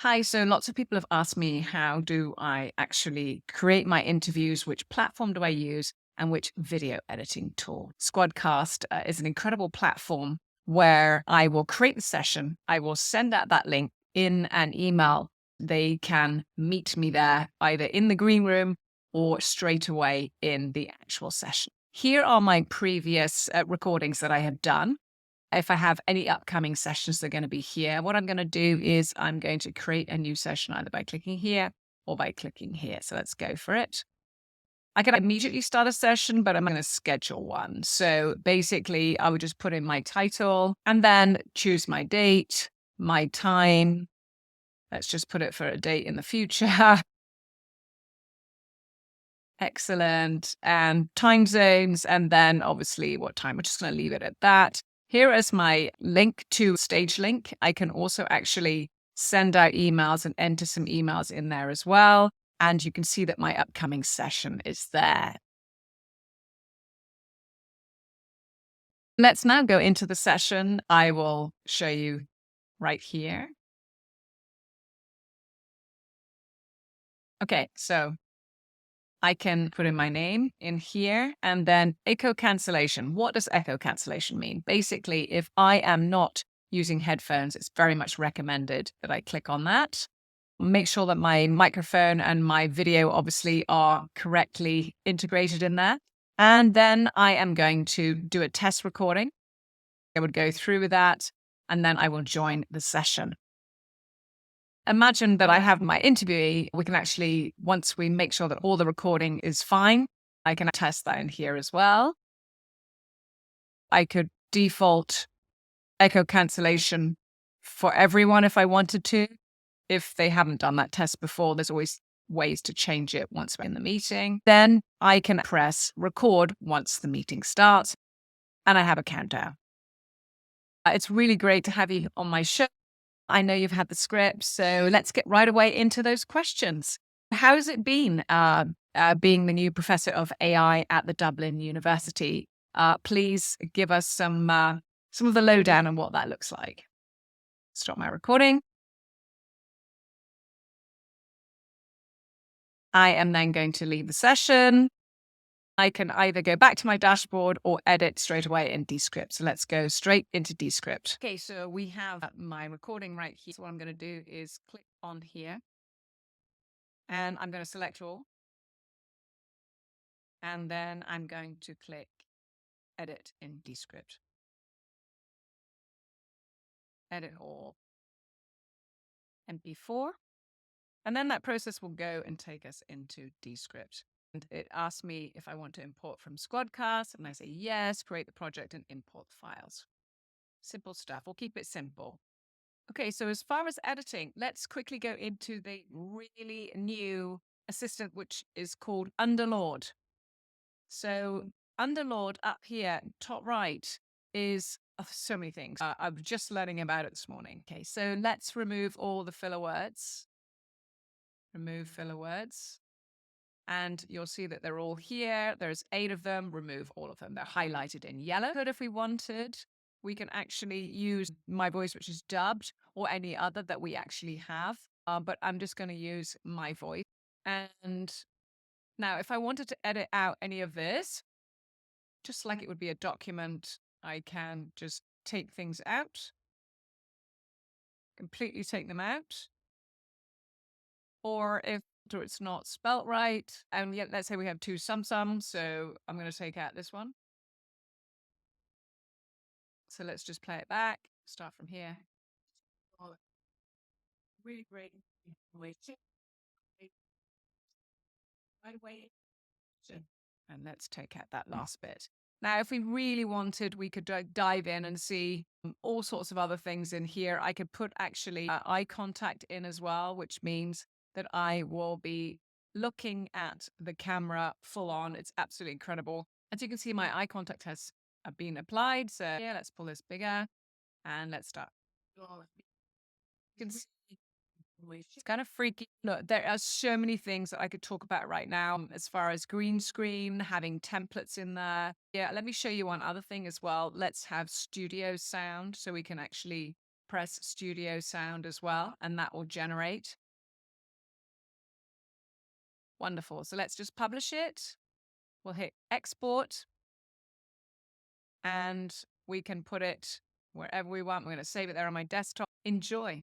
Hi, so lots of people have asked me, how do I actually create my interviews? Which platform do I use? And which video editing tool? Squadcast is an incredible platform where I will create the session. I will send out that link in an email. They can meet me there either in the green room or straight away in the actual session. Here are my previous recordings that I have done. If I have any upcoming sessions, they're going to be here. What I'm going to do is I'm going to create a new session either by clicking here or by clicking here. So let's go for it. I can immediately start a session, but I'm going to schedule one. So basically, I would just put in my title and then choose my date, my time. Let's just put it for a date in the future. Excellent. And time zones. And then obviously what time. We're just going to leave it at that. Here is my link to Stage Link. I can also actually send out emails and enter some emails in there as well. And you can see that my upcoming session is there. Let's now go into the session. I will show you right here. Okay, so I can put in my name in here and then echo cancellation. What does echo cancellation mean? Basically, if I am not using headphones, it's very much recommended that I click on that. Make sure that my microphone and my video obviously are correctly integrated in there. And then I am going to do a test recording. I would go through with that and then I will join the session. Imagine that I have my interviewee. We can actually, once we make sure that all the recording is fine, I can test that in here as well. I could default echo cancellation for everyone if I wanted to. If they haven't done that test before, there's always ways to change it once we're in the meeting. Then I can press record once the meeting starts, and I have a countdown. It's really great to have you on my show. I know you've had the script, so let's get right away into those questions. How's it been being the new professor of AI at the Dublin University? Please give us some of the lowdown on what that looks like. Stop my recording. I am then going to leave the session. I can either go back to my dashboard or edit straight away in Descript. So let's go straight into Descript. Okay, so we have my recording right here. So what I'm going to do is click on here and I'm going to select all. And then I'm going to click edit in Descript. Edit all MP4. And then that process will go and take us into Descript. And it asks me if I want to import from Squadcast, and I say yes, create the project and import the files. Simple stuff. We'll keep it simple. Okay, so as far as editing, let's quickly go into the really new assistant, which is called Underlord. So Underlord up here, top right, is so many things. I was just learning about it this morning. Okay, so let's remove all the filler words. Remove filler words. And you'll see that they're all here. There's 8 of them. Remove all of them. They're highlighted in yellow. But if we wanted, we can actually use my voice, which is dubbed, or any other that we actually have. But I'm just going to use my voice. And now if I wanted to edit out any of this, just like it would be a document, I can just take things out, completely take them out. Or if it's not spelt right, and yet let's say we have 2 sum, so I'm going to take out this one. So let's just play it back, start from here. Really great. And let's take out that last bit. Now, if we really wanted, we could dive in and see all sorts of other things in here. I could put actually eye contact in as well, which means that I will be looking at the camera full on. It's absolutely incredible. As you can see, my eye contact has been applied. So yeah, let's pull this bigger and let's start. You can see it's kind of freaky. Look, there are so many things that I could talk about right now as far as green screen, having templates in there. Yeah, let me show you one other thing as well. Let's have studio sound so we can actually press studio sound as well, and that will generate. Wonderful. So let's just publish it. We'll hit export and we can put it wherever we want. We're going to save it there on my desktop. Enjoy.